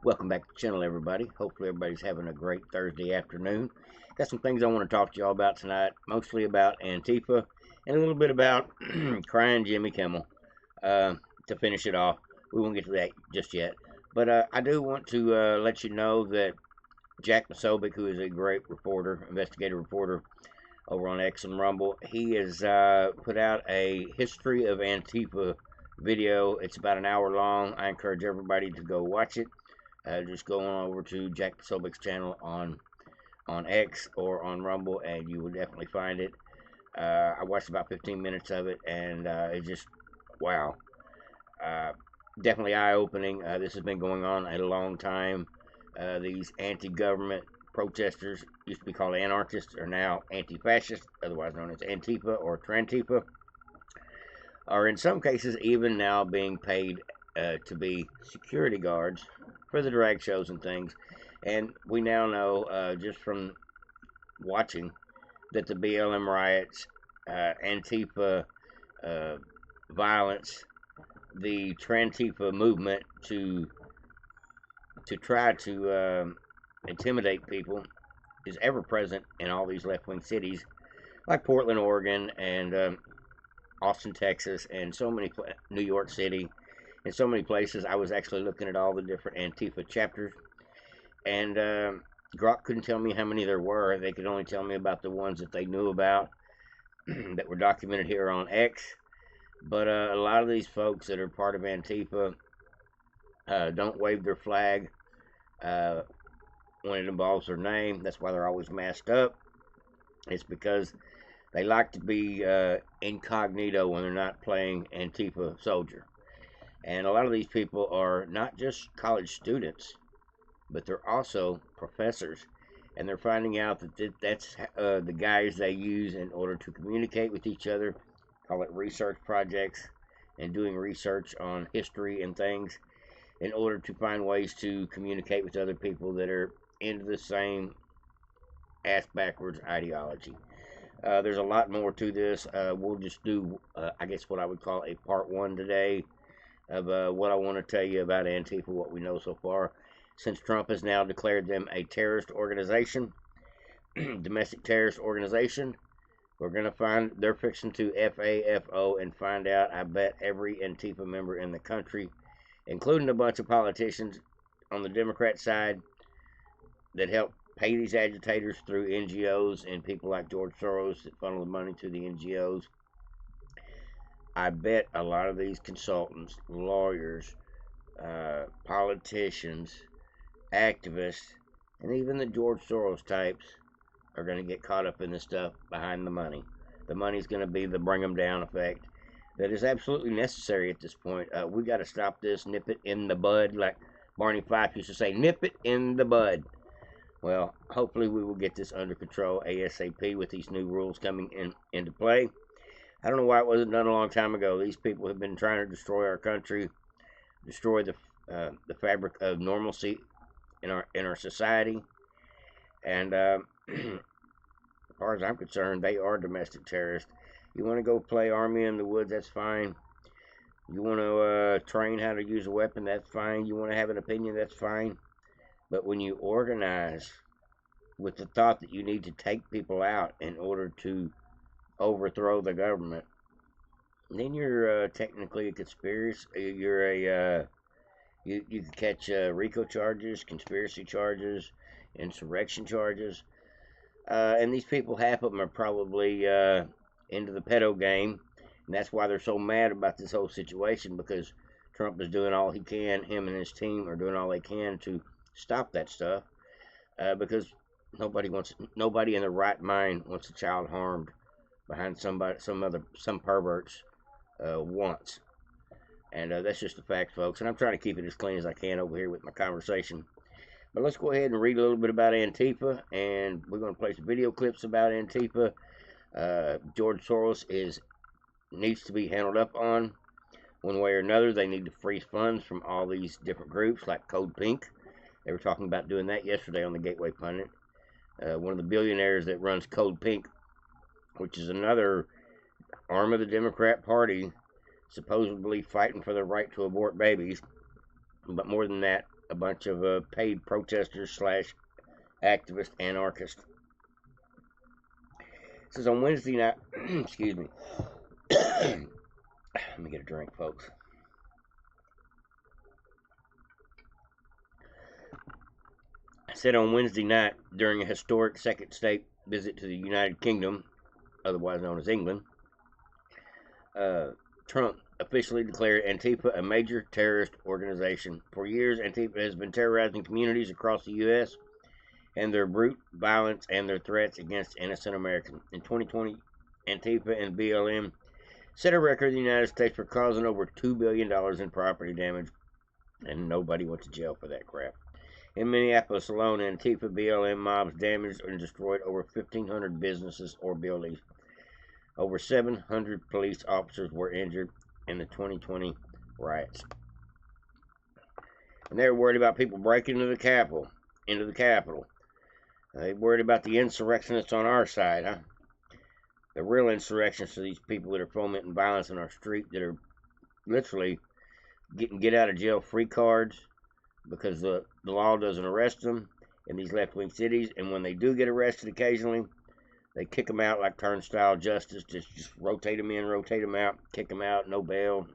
Welcome back to the channel, everybody. Hopefully, everybody's having a great Thursday afternoon. Got some things I want to talk to y'all about tonight, mostly about Antifa and a little bit about crying Jimmy Kimmel. To finish it off, we won't get to that just yet, but I do want to let you know that Jack Posobiec, who is a great reporter, investigative reporter over on X and Rumble, he has put out a history of Antifa video. It's about an hour long. I encourage everybody to go watch it. Just go on over to Jack Posobiec's channel on X or on Rumble, and you will definitely find it. I watched about 15 minutes of it, and it just wow, uh, definitely eye-opening. This has been going on a long time. These anti-government protesters used to be called anarchists, are now anti-fascists, otherwise known as Antifa or Trantifa, are in some cases even now being paid to be security guards for the drag shows and things. And we now know, just from watching, that the BLM riots, Antifa violence, the Trantifa movement to try to intimidate people is ever present in all these left-wing cities like Portland, Oregon, and Austin, Texas, and so many New York City, and so many places. I was actually looking at all the different Antifa chapters, and Grok couldn't tell me how many there were. They could only tell me about the ones that they knew about that were documented here on X. But a lot of these folks that are part of Antifa don't wave their flag when it involves their name. That's why they're always masked up. It's because they like to be incognito when they're not playing Antifa soldier. And a lot of these people are not just college students, but they're also professors. And they're finding out that that's the guys they use in order to communicate with each other, call it research projects, and doing research on history and things in order to find ways to communicate with other people that are into the same ass backwards ideology. There's a lot more to this. We'll just do, I guess, what I would call a part one today of what I want to tell you about Antifa, what we know so far. Since Trump has now declared them a terrorist organization, domestic terrorist organization, we're going to find, they're fixing to FAFO and find out, I bet, every Antifa member in the country, including a bunch of politicians on the Democrat side that help pay these agitators through NGOs and people like George Soros that funnel the money to the NGOs. I bet a lot of these consultants, lawyers, politicians, activists, and even the George Soros types are going to get caught up in this stuff behind the money. The money's going to be the bring them down effect that is absolutely necessary at this point. We got to stop this, nip it in the bud, like Barney Fife used to say, nip it in the bud. Well, hopefully we will get this under control ASAP with these new rules coming into play. I don't know why it wasn't done a long time ago. These people have been trying to destroy our country, destroy the fabric of normalcy in our society, and as far as I'm concerned, they are domestic terrorists. You want to go play army in the woods, that's fine. You want to train how to use a weapon, that's fine. You want to have an opinion, that's fine. But when you organize with the thought that you need to take people out in order to overthrow the government, then you're technically a conspiracy. You're a you can catch RICO charges, conspiracy charges, insurrection charges, and these people, half of them are probably into the pedo game, and that's why they're so mad about this whole situation, because Trump is doing all he can. Him and his team are doing all they can to stop that stuff, because nobody in their right mind wants a child harmed behind some perverts wants. And that's just a fact, folks. And I'm trying to keep it as clean as I can over here with my conversation. But let's go ahead and read a little bit about Antifa, and we're going to play some video clips about Antifa. George Soros needs to be handled up on one way or another. They need to freeze funds from all these different groups like Code Pink. They were talking about doing that yesterday on the Gateway Pundit. One of the billionaires that runs Code Pink, which is another arm of the Democrat Party, supposedly fighting for the right to abort babies. But more than that, a bunch of paid protesters slash activist anarchists. It says on Wednesday night, excuse me. Let me get a drink, folks. I said on Wednesday night during a historic second state visit to the United Kingdom, otherwise known as England, Trump officially declared Antifa a major terrorist organization. For years, Antifa has been terrorizing communities across the U.S. and their brute violence and their threats against innocent Americans. In 2020, Antifa and BLM set a record in the United States for causing over $2 billion in property damage, and nobody went to jail for that crap. In Minneapolis alone, Antifa BLM mobs damaged and destroyed over 1,500 businesses or buildings. Over 700 police officers were injured in the 2020 riots. And they're worried about people breaking into the Capitol. They're worried about the insurrectionists on our side, huh? The real insurrectionists are these people that are fomenting violence in our street, that are literally getting get out of jail free cards because the law doesn't arrest them in these left-wing cities. And when they do get arrested occasionally, they kick them out like turnstile justice. Just rotate them in, rotate them out, kick them out, no bail.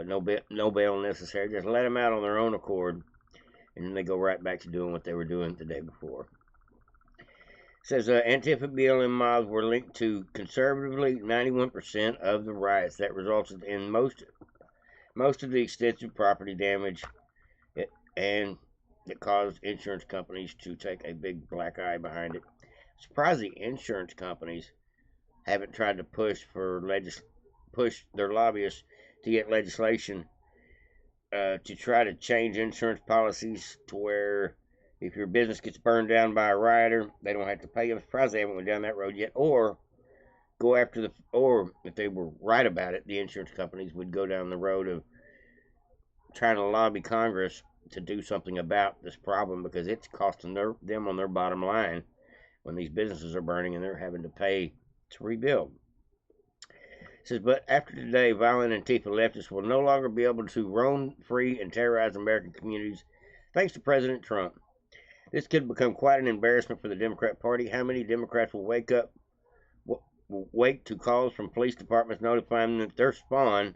No bail necessary. Just let them out on their own accord, and then they go right back to doing what they were doing the day before. It says Antifa BLM mobs were linked to conservatively 91% of the riots that resulted in most of the extensive property damage, and that caused insurance companies to take a big black eye behind it. Surprised the insurance companies haven't tried to push their lobbyists to get legislation to try to change insurance policies to where if your business gets burned down by a rioter, they don't have to pay. I'm surprised they haven't went down that road yet. Or if they were right about it, the insurance companies would go down the road of trying to lobby Congress to do something about this problem, because it's costing them on their bottom line when these businesses are burning and they're having to pay to rebuild. It says, but after today, violent Antifa leftists will no longer be able to roam free and terrorize American communities thanks to President Trump. This could become quite an embarrassment for the Democrat Party. How many Democrats will wake to calls from police departments notifying them that their spawn,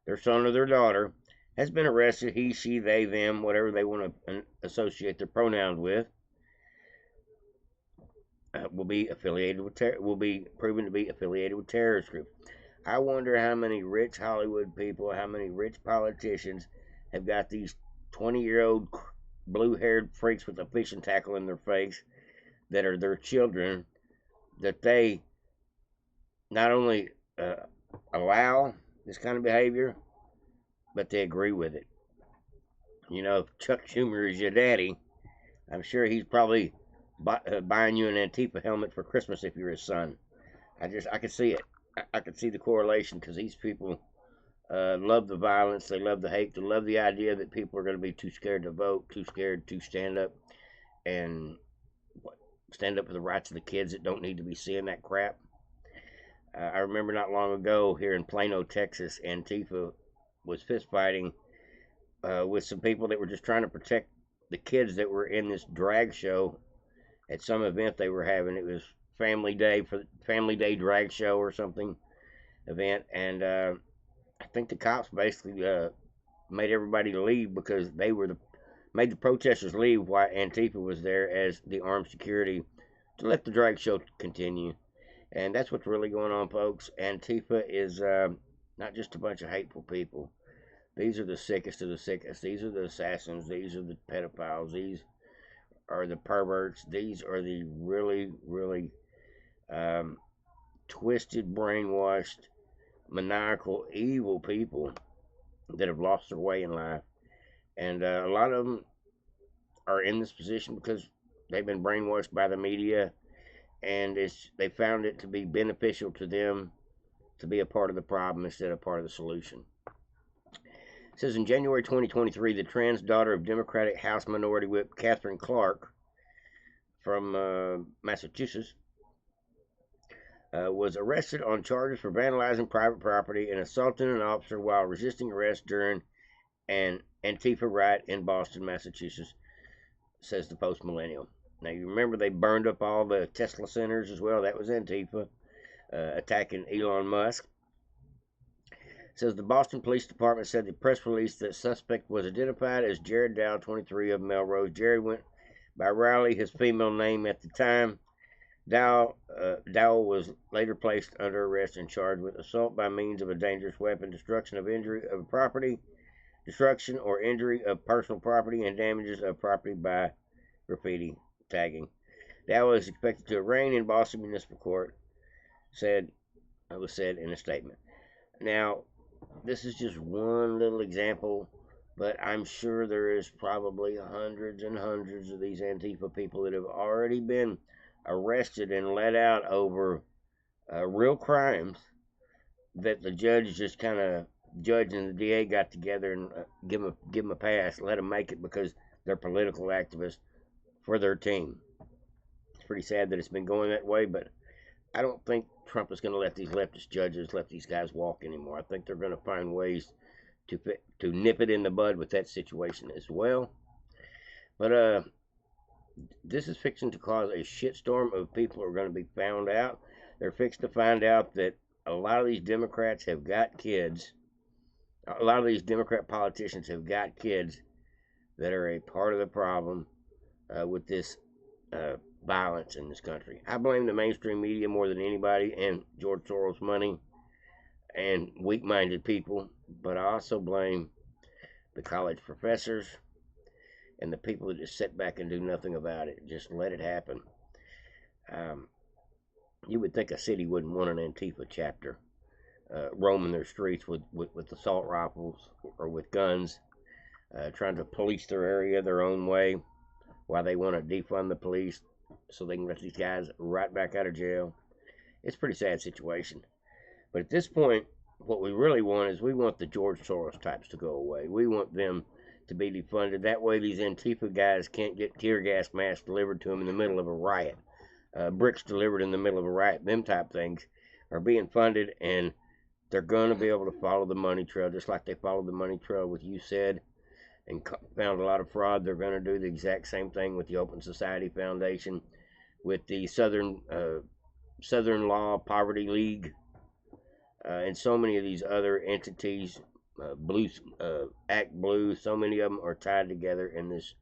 their son or their daughter, has been arrested? He, she, they, them, whatever they want to associate their pronouns with, will be proven to be affiliated with terrorist groups. I wonder how many rich Hollywood people, how many rich politicians have got these 20-year-old blue-haired freaks with a fishing tackle in their face that are their children, that they not only allow this kind of behavior, but they agree with it. You know, if Chuck Schumer is your daddy, I'm sure he's probably buying you an Antifa helmet for Christmas if you're his son. I can see it. I can see the correlation, because these people love the violence, they love the hate, they love the idea that people are going to be too scared to vote, too scared to stand up for the rights of the kids that don't need to be seeing that crap. I remember not long ago here in Plano, Texas, Antifa was fist fighting with some people that were just trying to protect the kids that were in this drag show at some event they were having. It was Family Day drag show or something event, and I think the cops basically made everybody leave because they made the protesters leave while Antifa was there as the armed security to let the drag show continue. And that's what's really going on, folks. Antifa is not just a bunch of hateful people. These are the sickest of the sickest. These are the assassins. These are the pedophiles. These are the perverts. These are the really, really twisted, brainwashed, maniacal, evil people that have lost their way in life. And a lot of them are in this position because they've been brainwashed by the media, and they found it to be beneficial to them to be a part of the problem instead of part of the solution. It says in January 2023, the trans daughter of Democratic House Minority Whip Catherine Clark from Massachusetts was arrested on charges for vandalizing private property and assaulting an officer while resisting arrest during an Antifa riot in Boston, Massachusetts, says the Post Millennial. Now, you remember they burned up all the Tesla centers as well. That was Antifa attacking Elon Musk. It says the Boston Police Department said the press release that suspect was identified as Jared Dow, 23 of Melrose. Jared went by Riley, his female name at the time. Dow was later placed under arrest and charged with assault by means of a dangerous weapon, destruction of injury of property, destruction or injury of personal property, and damages of property by graffiti tagging. Dow is expected to arraign in Boston Municipal Court, was said in a statement. Now, this is just one little example, but I'm sure there is probably hundreds and hundreds of these Antifa people that have already been arrested and let out over real crimes that the judge just kind of and the DA got together and give them a pass, let them make it because they're political activists for their team. It's pretty sad that it's been going that way, but I don't think Trump is going to let these leftist judges let these guys walk anymore. I think they're going to find ways to nip it in the bud with that situation as well. But this is fixing to cause a shitstorm of people who are going to be found out. They're fixing to find out that a lot of these Democrats have got kids. A lot of these Democrat politicians have got kids that are a part of the problem with this violence in this country. I blame the mainstream media more than anybody and George Soros' money and weak-minded people, but I also blame the college professors and the people that just sit back and do nothing about it. Just let it happen. You would think a city wouldn't want an Antifa chapter roaming their streets with assault rifles or with guns, trying to police their area their own way while they want to defund the police so they can let these guys right back out of jail. It's a pretty sad situation. But at this point, what we really want is we want the George Soros types to go away. We want them to be defunded. That way these Antifa guys can't get tear gas masks delivered to them in the middle of a riot. Bricks delivered in the middle of a riot. Them type things are being funded, and they're going to be able to follow the money trail just like they followed the money trail with you said and found a lot of fraud. They're going to do the exact same thing with the Open Society Foundation, with the Southern Law Poverty League, and so many of these other entities. Act Blue, so many of them are tied together in this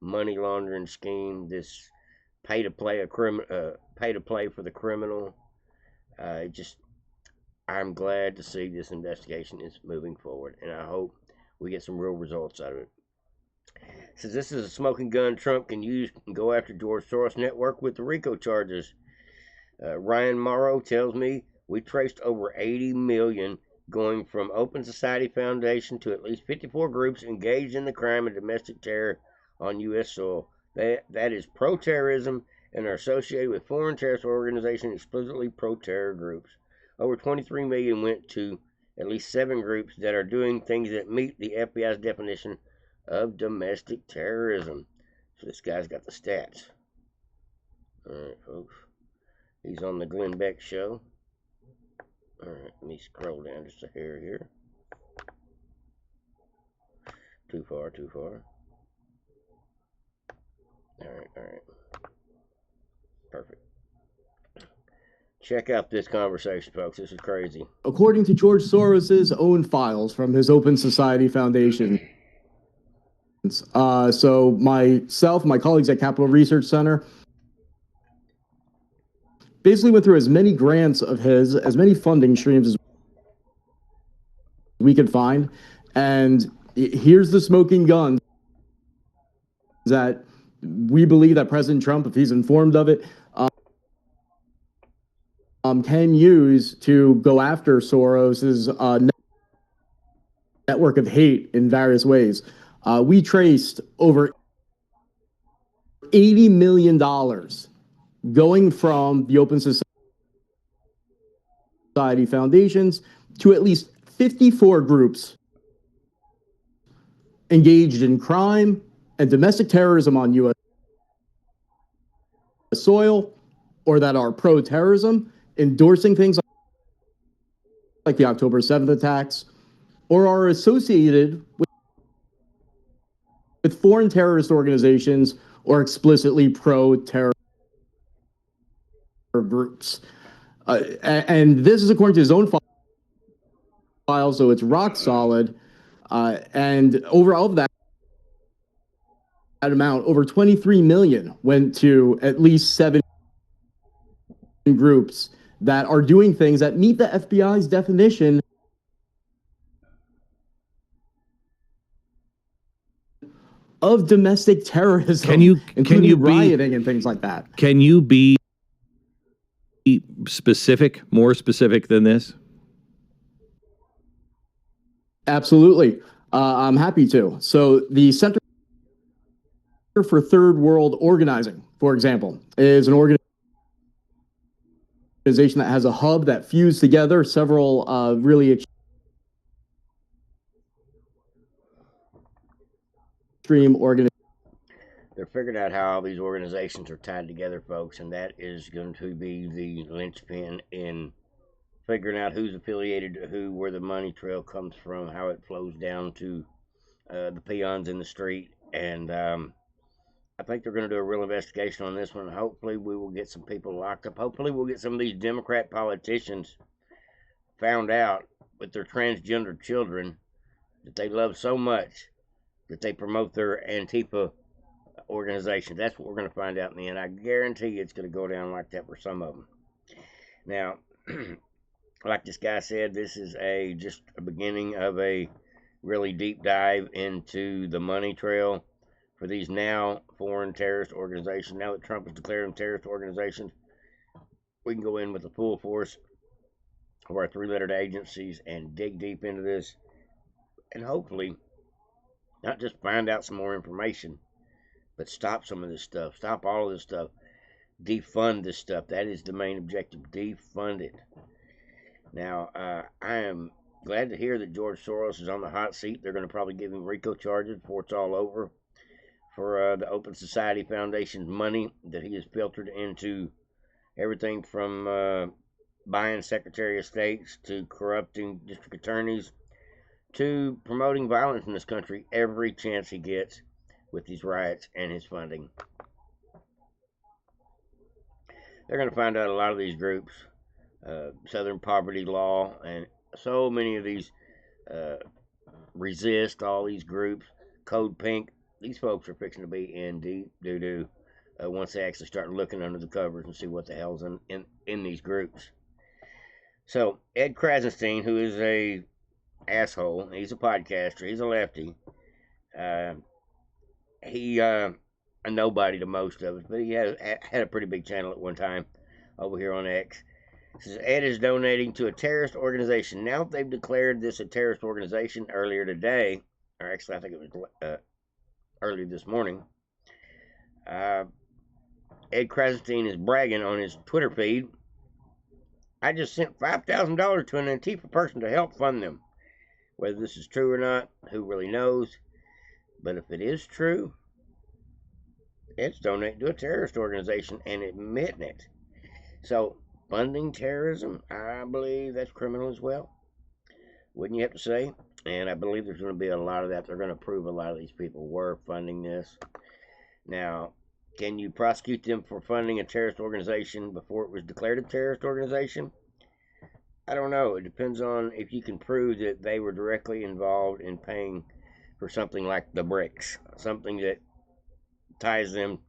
money laundering scheme, this pay to play for the criminal. I'm glad to see this investigation is moving forward, and I hope we get some real results out of it. Says this is a smoking gun Trump can use and go after George Soros network with the RICO charges. Ryan Morrow tells me we traced over 80 million going from Open Society Foundation to at least 54 groups engaged in the crime of domestic terror on U.S. soil. That is pro-terrorism and are associated with foreign terrorist organizations, explicitly pro-terror groups. Over 23 million went to at least 7 groups that are doing things that meet the FBI's definition of domestic terrorism. So this guy's got the stats. Alright, folks. He's on the Glenn Beck show. Alright, let me scroll down just a hair here. Too far. Alright. Perfect. Check out this conversation, folks. This is crazy. According to George Soros' own files from his Open Society Foundation. So myself, my colleagues at Capital Research Center, basically went through as many grants of his, as many funding streams as we could find. And here's the smoking gun that we believe that President Trump, if he's informed of it, can use to go after Soros's network of hate in various ways. We traced over $80 million going from the Open Society Foundations to at least 54 groups engaged in crime and domestic terrorism on U.S. soil, or that are pro-terrorism, endorsing things like the October 7th attacks, or are associated with foreign terrorist organizations or explicitly pro-terror groups. And this is according to his own file, so it's rock solid. And over all of that amount, over 23 million went to at least 7 groups that are doing things that meet the FBI's definition of domestic terrorism, including rioting and things like that. Can you be specific, more specific than this? Absolutely. I'm happy to. So the Center for Third World Organizing, for example, is an organization that has a hub that fused together several really extreme organizations. They're figuring out how all these organizations are tied together, folks, and that is going to be the linchpin in figuring out who's affiliated to who, where the money trail comes from, how it flows down to the peons in the street. And I think they're going to do a real investigation on this one. Hopefully we will get some people locked up. Hopefully we'll get some of these Democrat politicians found out with their transgender children that they love so much that they promote their Antifa organization. That's what we're going to find out in the end. I guarantee you it's going to go down like that for some of them. Now, like this guy said, this is just a beginning of a really deep dive into the money trail for these now foreign terrorist organizations. Now that Trump has declared them terrorist organizations, we can go in with the full force of our three-lettered agencies and dig deep into this, and hopefully not just find out some more information, but stop some of this stuff, stop all of this stuff, defund this stuff. That is the main objective, defund it. Now, I am glad to hear that George Soros is on the hot seat. They're going to probably give him RICO charges before it's all over for the Open Society Foundation's money that he has filtered into everything from buying Secretary of States to corrupting district attorneys to promoting violence in this country every chance he gets with these riots and his funding. They're going to find out a lot of these groups, Southern Poverty Law, and so many of these resist, all these groups, Code Pink. These folks are fixing to be in deep doo-doo once they actually start looking under the covers and see what the hell's in these groups. So, Ed Krasenstein, who is a asshole, he's a podcaster, he's a lefty, he a nobody to most of us, but he had a pretty big channel at one time over here on X. It says Ed is donating to a terrorist organization. Now they've declared this a terrorist organization earlier today, or actually I think it was earlier this morning. Ed Krasenstein is bragging on his Twitter feed. I just sent $5,000 to an Antifa person to help fund them. Whether this is true or not, who really knows? But if it is true, it's donating to a terrorist organization and admitting it. So, funding terrorism, I believe that's criminal as well. Wouldn't you have to say? And I believe there's going to be a lot of that. They're going to prove a lot of these people were funding this. Now, can you prosecute them for funding a terrorist organization before it was declared a terrorist organization? I don't know. It depends on if you can prove that they were directly involved in paying for something like the BRICS, something that ties them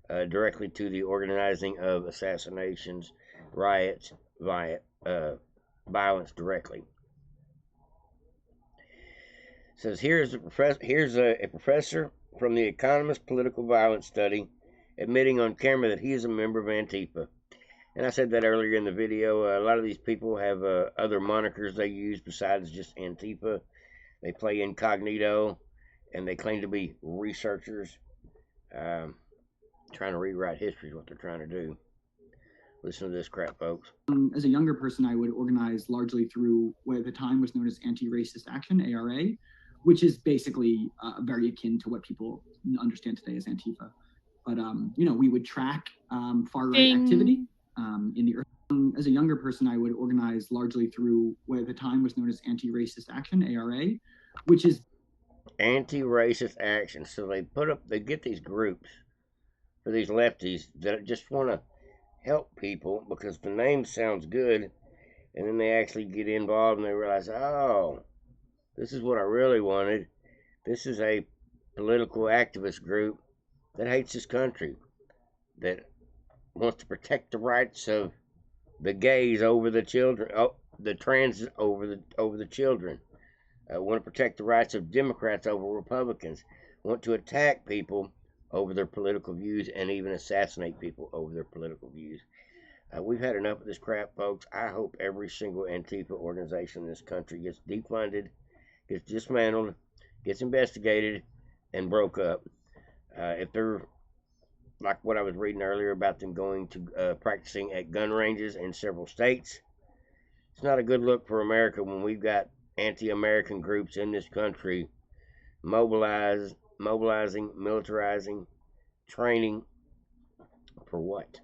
directly to the organizing of assassinations, riots, violence directly. It says here's a professor from the Economist Political Violence Study admitting on camera that he is a member of Antifa. And I said that earlier in the video. A lot of these people have other monikers they use besides just Antifa. They play incognito, and they claim to be researchers. Trying to rewrite history is what they're trying to do. Listen to this crap, folks. As a younger person, I would organize largely through what at the time was known as Anti-Racist Action, ARA, which is basically very akin to what people understand today as Antifa. But, we would track far-right activity in the early. As a younger person, I would organize largely through what at the time was known as Anti-Racist Action, ARA, which is Anti-racist action. So they get these groups for these lefties that just want to help people because the name sounds good, and then they actually get involved and they realize, oh, this is what I really wanted. This is a political activist group that hates this country, that wants to protect the rights of the gays over the children, the trans over the children. Want to protect the rights of Democrats over Republicans. Want to attack people over their political views and even assassinate people over their political views. We've had enough of this crap, folks. I hope every single Antifa organization in this country gets defunded, gets dismantled, gets investigated, and broke up. If they're like what I was reading earlier about them going to practicing at gun ranges in several states, it's not a good look for America when we've got anti-American groups in this country mobilizing, militarizing, training for what?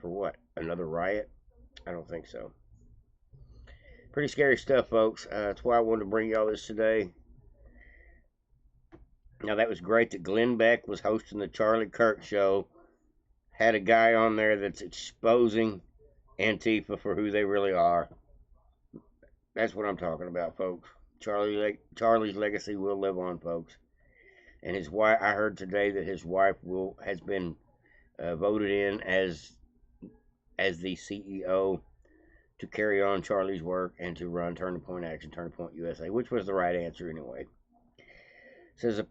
For what? Another riot? I don't think so. Pretty scary stuff, folks. That's why I wanted to bring y'all this today. Now, that was great that Glenn Beck was hosting the Charlie Kirk show. Had a guy on there that's exposing Antifa for who they really are. That's what I'm talking about, folks. Charlie's legacy will live on, folks. And his wife, I heard today that his wife has been voted in as the CEO to carry on Charlie's work and to run Turning Point Action, Turning Point USA, which was the right answer anyway. It says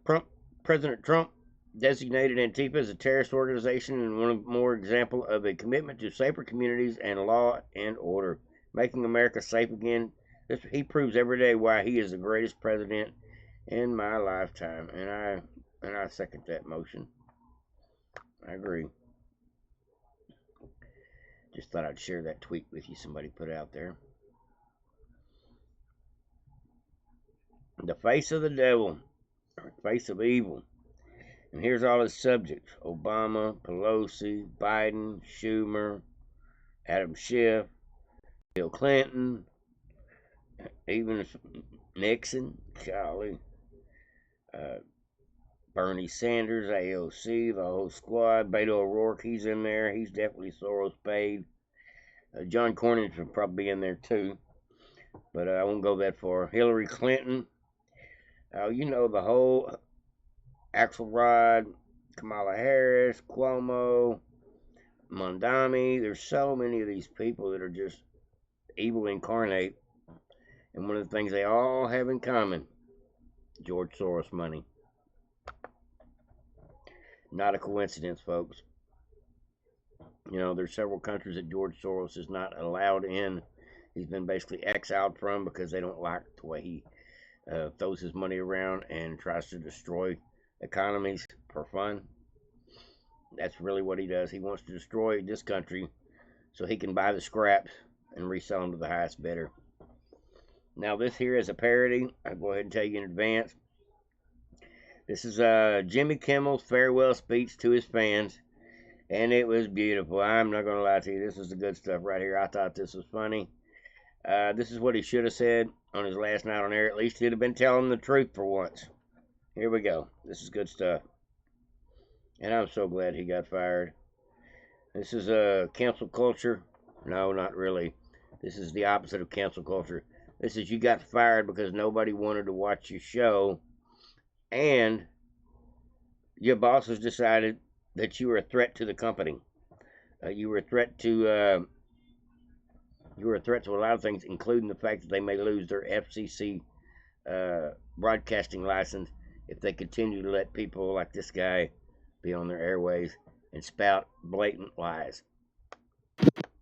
President Trump designated Antifa as a terrorist organization and one more example of a commitment to safer communities and law and order, making America safe again. He proves every day why he is the greatest president in my lifetime, and I second that motion. I agree. Just thought I'd share that tweet with you. Somebody put it out there. The face of the devil, or face of evil. And here's all his subjects: Obama, Pelosi, Biden, Schumer, Adam Schiff, Bill Clinton, even Nixon, golly, Bernie Sanders, AOC, the whole squad. Beto O'Rourke, he's in there. He's definitely Soros paid. John Cornyn should probably be in there too, but I won't go that far. Hillary Clinton, the whole Axelrod, Kamala Harris, Cuomo, Mondami. There's so many of these people that are just evil incarnate. And one of the things they all have in common, George Soros money. Not a coincidence, folks. There's several countries that George Soros is not allowed in. He's been basically exiled from because they don't like the way he throws his money around and tries to destroy economies for fun. That's really what he does. He wants to destroy this country so he can buy the scraps and resell them to the highest bidder. Now, this here is a parody. I'll go ahead and tell you in advance. This is Jimmy Kimmel's farewell speech to his fans, and it was beautiful. I'm not going to lie to you. This is the good stuff right here. I thought this was funny. This is what he should have said on his last night on air. At least he'd have been telling the truth for once. Here we go. This is good stuff. And I'm so glad he got fired. This is cancel culture. No, not really. This is the opposite of cancel culture. This is you got fired because nobody wanted to watch your show, and your bosses decided that you were a threat to the company. You were a threat to a lot of things, including the fact that they may lose their FCC broadcasting license if they continue to let people like this guy be on their airways and spout blatant lies.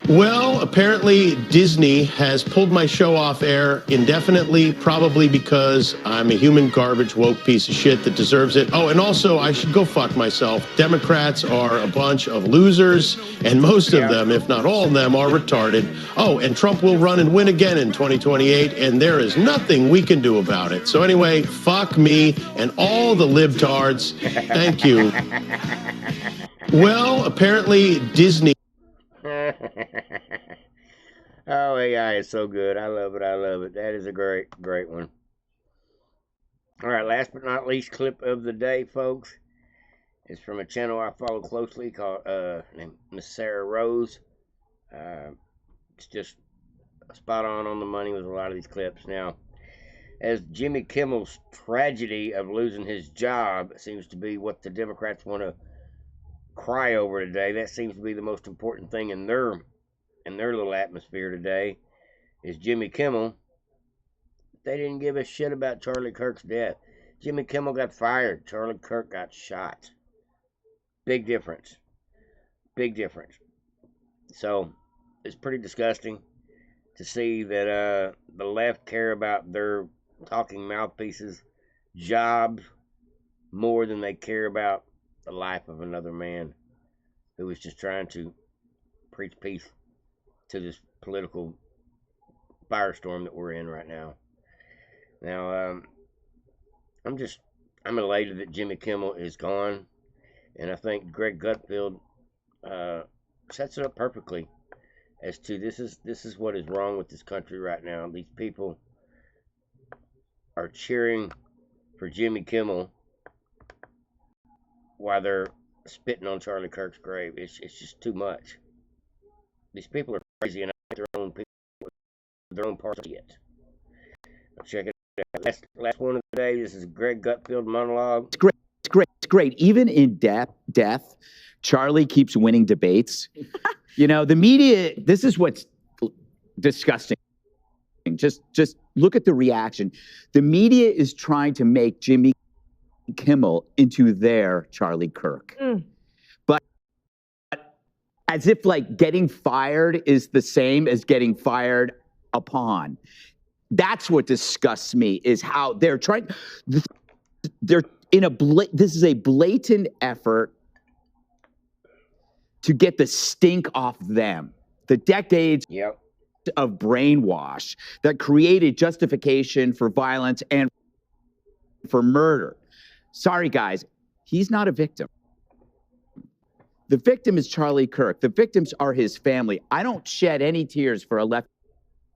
Well, apparently Disney has pulled my show off air indefinitely, probably because I'm a human garbage woke piece of shit that deserves it. Oh, and also I should go fuck myself. Democrats are a bunch of losers, and most of them, if not all of them, are retarded. Oh, and Trump will run and win again in 2028, and there is nothing we can do about it. So anyway, fuck me and all the libtards. Thank you. Well, apparently Disney... Oh, AI is so good. I love it. That is a great one. All right, last but not least clip of the day, folks, is from a channel I follow closely called named Miss Sarah Rose. It's just spot on the money with a lot of these clips. Now, as Jimmy Kimmel's tragedy of losing his job seems to be what the Democrats want to cry over today, that seems to be the most important thing in their little atmosphere today, is Jimmy Kimmel. They didn't give a shit about Charlie Kirk's death. Jimmy Kimmel got fired. Charlie Kirk got shot. Big difference. Big difference. So it's pretty disgusting to see that the left care about their talking mouthpieces' jobs more than they care about the life of another man who is just trying to preach peace to this political firestorm that we're in right now. Now, I'm elated that Jimmy Kimmel is gone, and I think Greg Gutfeld sets it up perfectly as to this is what is wrong with this country right now. These people are cheering for Jimmy Kimmel while they're spitting on Charlie Kirk's grave. It's just too much. These people are crazy, and I think their own people, their own parts of it. Check it out. Last one of the day. This is Greg Gutfeld monologue. It's great. It's great. It's great. Even in death, Charlie keeps winning debates. You know, the media, this is what's disgusting. Just look at the reaction. The media is trying to make Jimmy Kimmel into their Charlie Kirk. But as if like getting fired is the same as getting fired upon. That's what disgusts me, is how they're trying. They're in a this is a blatant effort to get the stink off them. The decades of brainwash that created justification for violence and for murder. Sorry, guys, he's not a victim. The victim is Charlie Kirk. The victims are his family. I don't shed any tears for a lefty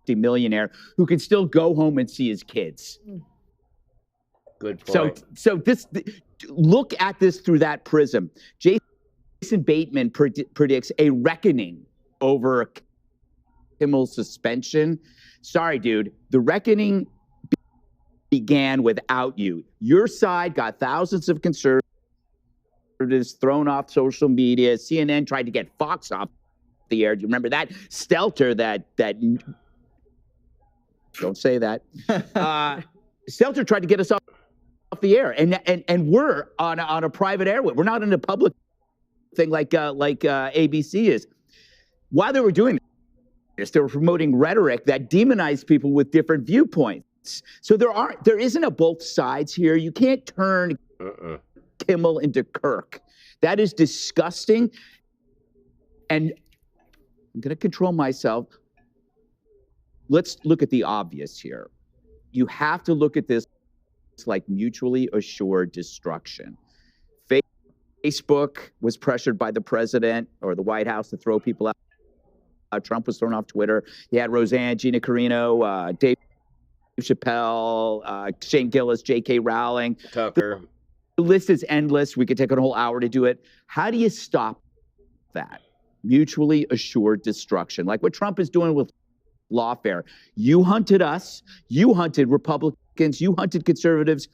millionaire who can still go home and see his kids. Good point. So this, look at this through that prism. Jason Bateman predicts a reckoning over Kimmel's suspension. Sorry, dude, the reckoning began without you. Your side got thousands of conservatives thrown off social media. CNN tried to get Fox off the air. Do you remember that? Stelter, that don't say that. Stelter tried to get us off the air, and we're on a private airway. We're not in a public thing like ABC is. While they were doing this, they were promoting rhetoric that demonized people with different viewpoints. So there isn't a both sides here. You can't turn Kimmel into Kirk. That is disgusting. And I'm going to control myself. Let's look at the obvious here. You have to look at this like mutually assured destruction. Facebook was pressured by the president or the White House to throw people out. Trump was thrown off Twitter. You had Roseanne, Gina Carano, Dave Chappelle, Shane Gillis, J.K. Rowling. Tucker. The list is endless. We could take a whole hour to do it. How do you stop that? Mutually assured destruction, like what Trump is doing with lawfare. You hunted us. You hunted Republicans. You hunted conservatives.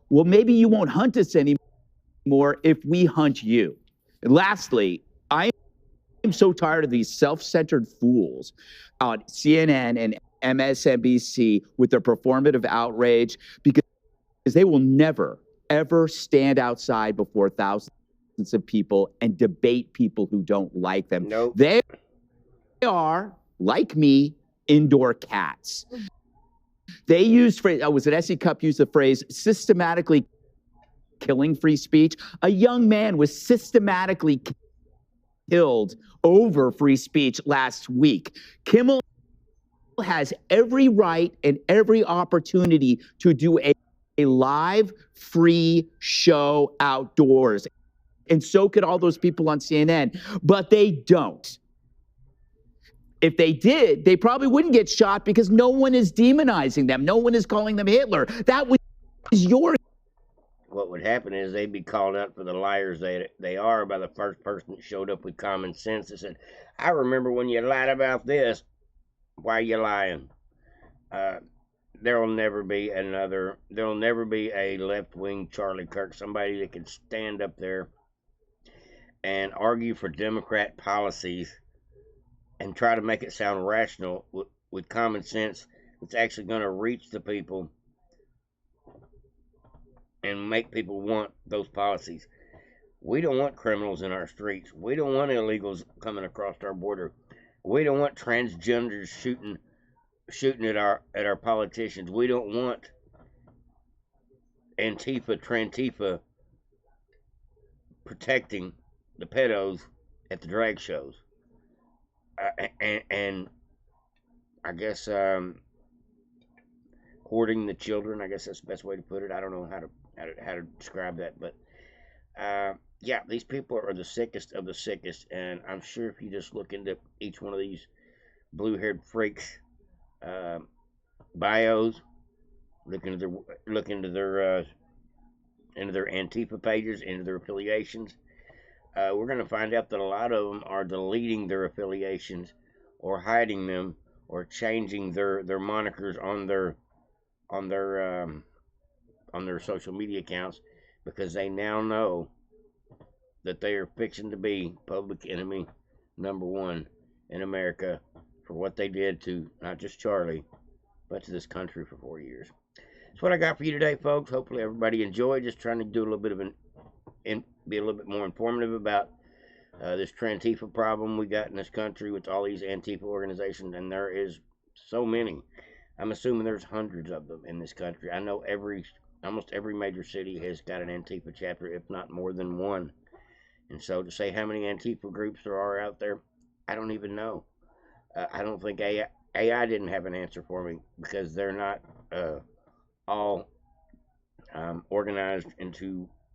Well, maybe you won't hunt us anymore if we hunt you. And lastly, I am so tired of these self-centered fools on CNN and MSNBC with their performative outrage, because they will never, ever stand outside before thousands of people and debate people who don't like them. Nope. They are, like me, indoor cats. They used phrase, was it S.E. Cupp used the phrase systematically killing free speech? A young man was systematically killed over free speech last week. Kimmel has every right and every opportunity to do a live free show outdoors. And so could all those people on CNN, but they don't. If they did, they probably wouldn't get shot because no one is demonizing them. No one is calling them Hitler. That was your what would happen is they'd be called out for the liars they are by the first person that showed up with common sense and said, I remember when you lied about this. Why are you lying? There'll never be a left-wing Charlie Kirk, somebody that can stand up there and argue for Democrat policies and try to make it sound rational with common sense that's actually going to reach the people and make people want those policies. We don't want criminals in our streets. We don't want illegals coming across our border. We don't want transgenders shooting at our politicians. We don't want Antifa protecting the pedos at the drag shows. And I guess hoarding the children. I guess that's the best way to put it. I don't know how to describe that, but yeah, these people are the sickest of the sickest, and I'm sure if you just look into each one of these blue-haired freaks' bios, look into their Antifa pages, into their affiliations, we're going to find out that a lot of them are deleting their affiliations, or hiding them, or changing their monikers on their social media accounts, because they now know that they are fixing to be public enemy number one in America for what they did to not just Charlie, but to this country for 4 years. That's what I got for you today, folks. Hopefully everybody enjoyed. Just trying to do a little bit of be a little bit more informative about this Antifa problem we got in this country with all these Antifa organizations, and there is so many. I'm assuming there's hundreds of them in this country. I know almost every major city has got an Antifa chapter, if not more than one. And so to say how many Antifa groups there are out there, I don't even know. I don't think AI didn't have an answer for me, because they're not all organized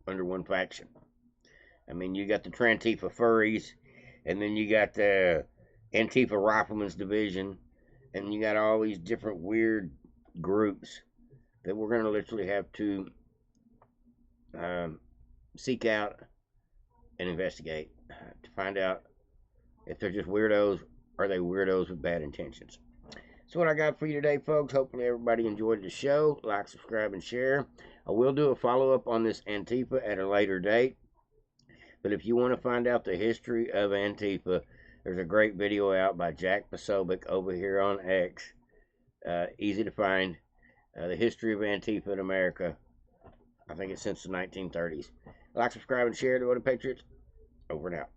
under one faction. I mean, you got the Antifa furries, and then you got the Antifa Riflemen's Division, and you got all these different weird groups that we're going to literally have to seek out and investigate to find out if they're just weirdos, or are they weirdos with bad intentions. That's what I got for you today, folks. Hopefully everybody enjoyed the show. Like, subscribe, and share. I will do a follow-up on this Antifa at a later date. But if you want to find out the history of Antifa, there's a great video out by Jack Posobiec over here on X. Easy to find. The history of Antifa in America. I think it's since the 1930s. Like, subscribe, and share to the Patriots. Over and out.